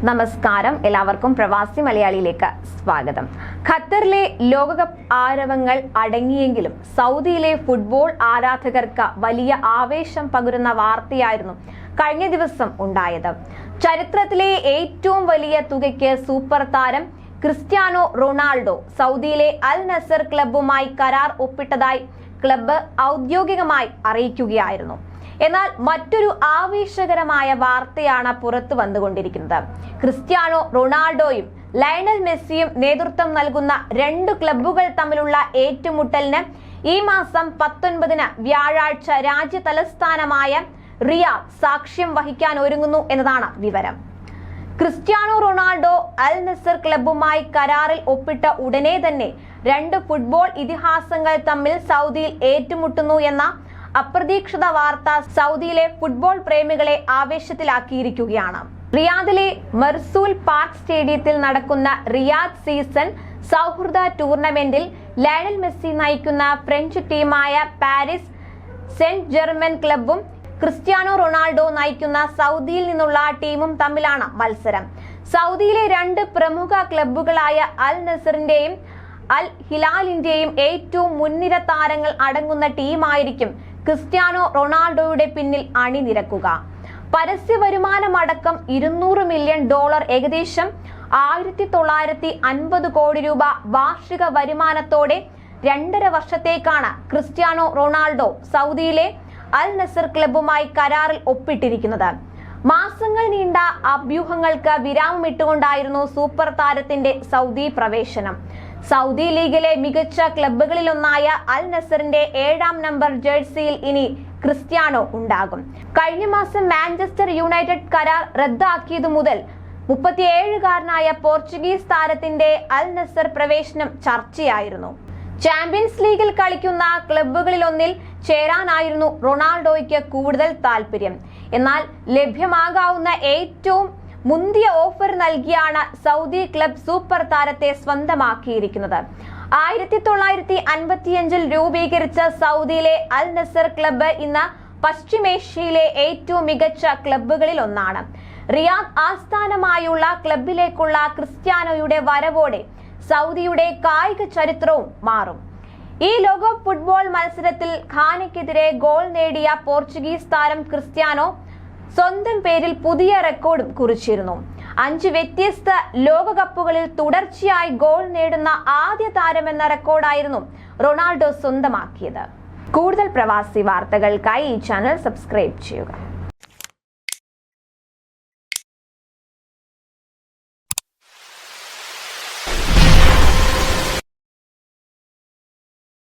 നമസ്കാരം, എല്ലാവർക്കും പ്രവാസി മലയാളിയിലേക്ക് സ്വാഗതം. ഖത്തറിലെ ലോകകപ്പ് ആരവങ്ങൾ അടങ്ങിയെങ്കിലും സൗദിയിലെ ഫുട്ബോൾ ആരാധകർക്ക് വലിയ ആവേശം പകരുന്ന വാർത്തയായിരുന്നു കഴിഞ്ഞ ദിവസം ഉണ്ടായത്. ചരിത്രത്തിലെ ഏറ്റവും വലിയ തുകയ്ക്ക് സൂപ്പർ താരം ക്രിസ്ത്യാനോ റൊണാൾഡോ സൗദിയിലെ അൽ നസർ ക്ലബ്ബുമായി കരാർ ഒപ്പിട്ടതായി ക്ലബ്ബ് ഔദ്യോഗികമായി അറിയിക്കുകയായിരുന്നു. എന്നാൽ മറ്റൊരു ആവേശകരമായ വാർത്തയാണ് പുറത്തു വന്നുകൊണ്ടിരിക്കുന്നത്. ക്രിസ്ത്യാനോ റൊണാൾഡോയും ലയണൽ മെസ്സിയും നേതൃത്വം നൽകുന്ന രണ്ട് ക്ലബ്ബുകൾ തമ്മിലുള്ള ഏറ്റുമുട്ടലിന് ഈ മാസം 19 വ്യാഴാഴ്ച രാജ്യ തലസ്ഥാനമായ റിയാദ് സാക്ഷ്യം വഹിക്കാൻ ഒരുങ്ങുന്നു എന്നതാണ് വിവരം. ക്രിസ്ത്യാനോ റൊണാൾഡോ അൽ നസർ ക്ലബ്ബുമായി കരാറിൽ ഒപ്പിട്ട ഉടനെ തന്നെ രണ്ട് ഫുട്ബോൾ ഇതിഹാസങ്ങൾ തമ്മിൽ സൗദിയിൽ ഏറ്റുമുട്ടുന്നു എന്ന അപ്രതീക്ഷിത വാർത്ത സൗദിയിലെ ഫുട്ബോൾ പ്രേമികളെ ആവേശത്തിലാക്കിയിരിക്കുകയാണ്. റിയാദിലെ മർസൂൽ പാർക്ക് സ്റ്റേഡിയത്തിൽ നടക്കുന്ന റിയാദ് സീസൺ സൗഹൃദ ടൂർണമെന്റിൽ ലയണൽ മെസ്സി നയിക്കുന്ന ഫ്രഞ്ച് ടീമായ പാരീസ് സെന്റ് ജെർമൻ ക്ലബ്ബും ക്രിസ്ത്യാനോ റൊണാൾഡോ നയിക്കുന്ന സൗദിയിൽ നിന്നുള്ള ടീമും തമ്മിലാണ് മത്സരം. സൗദിയിലെ രണ്ട് പ്രമുഖ ക്ലബ്ബുകളായ അൽ നസറിന്റെയും അൽ ഹിലാലിന്റെയും ഏറ്റവും മുൻനിര താരങ്ങൾ അടങ്ങുന്ന ടീമായിരിക്കും ക്രിസ്ത്യാനോ റൊണാൾഡോയുടെ പിന്നിൽ അണിനിരക്കുക. പരസ്യ വരുമാനമടക്കം $200 മില്യൺ, ഏകദേശം 1950 കോടി രൂപ വാർഷിക വരുമാനത്തോടെ 2.5 വർഷത്തേക്കാണ് ക്രിസ്ത്യാനോ റൊണാൾഡോ സൗദിയിലെ അൽ നസർ ക്ലബ്ബുമായി കരാറിൽ ഒപ്പിട്ടിരിക്കുന്നത്. മാസങ്ങൾ നീണ്ട അഭ്യൂഹങ്ങൾക്ക് വിരാമമിട്ടുകൊണ്ടായിരുന്നു സൂപ്പർ താരത്തിന്റെ സൗദി പ്രവേശനം. സൗദി ലീഗിലെ മികച്ച ക്ലബ്ബുകളിലൊന്നായ അൽ നസറിന്റെ 7ാം നമ്പർ ജേഴ്സിയിൽ ഇനി ക്രിസ്ത്യാനോ ഉണ്ടാകും. കഴിഞ്ഞ മാസം മാഞ്ചസ്റ്റർ യുണൈറ്റഡ് കരാർ റദ്ദാക്കിയതു മുതൽ 37കാരനായ പോർച്ചുഗീസ് താരത്തിന്റെ അൽ നസർ പ്രവേശനം ചർച്ചയായിരുന്നു. ചാമ്പ്യൻസ് ലീഗിൽ കളിക്കുന്ന ക്ലബ്ബുകളിലൊന്നിൽ ചേരാനായിരുന്നു റൊണാൾഡോയ്ക്ക് കൂടുതൽ താല്പര്യം. എന്നാൽ ലഭ്യമാകാവുന്ന ഏറ്റവും മുന്തിയ ഓഫർ നൽകിയാണ് സൗദി ക്ലബ് സൂപ്പർ താരത്തെ സ്വന്തമാക്കിയിരിക്കുന്നത്. 1955 രൂപീകരിച്ച സൗദിയിലെ അൽ നസർ ക്ലബ്ബ് ഇന്ന് പശ്ചിമേഷ്യയിലെ ഏറ്റവും മികച്ച ക്ലബ്ബുകളിൽ ഒന്നാണ്. റിയാദ് ആസ്ഥാനമായുള്ള ക്ലബിലേക്കുള്ള ക്രിസ്ത്യാനോയുടെ വരവോടെ സൗദിയുടെ കായിക ചരിത്രവും മാറും. ഈ ലോകകപ്പ് ഫുട്ബോൾ മത്സരത്തിൽ ഘാനയ്ക്കെതിരെ ഗോൾ നേടിയ പോർച്ചുഗീസ് താരം ക്രിസ്ത്യാനോ സ്വന്തം പേരിൽ പുതിയ റെക്കോർഡും കുറിച്ചിരുന്നു. 5 വ്യത്യസ്ത ലോകകപ്പുകളിൽ തുടർച്ചയായി ഗോൾ നേടുന്ന ആദ്യ താരമെന്ന റെക്കോർഡായിരുന്നു റൊണാൾഡോ സ്വന്തമാക്കിയത്. കൂടുതൽ പ്രവാസി വാർത്തകൾക്കായി ഈ ചാനൽ സബ്സ്ക്രൈബ് ചെയ്യുക.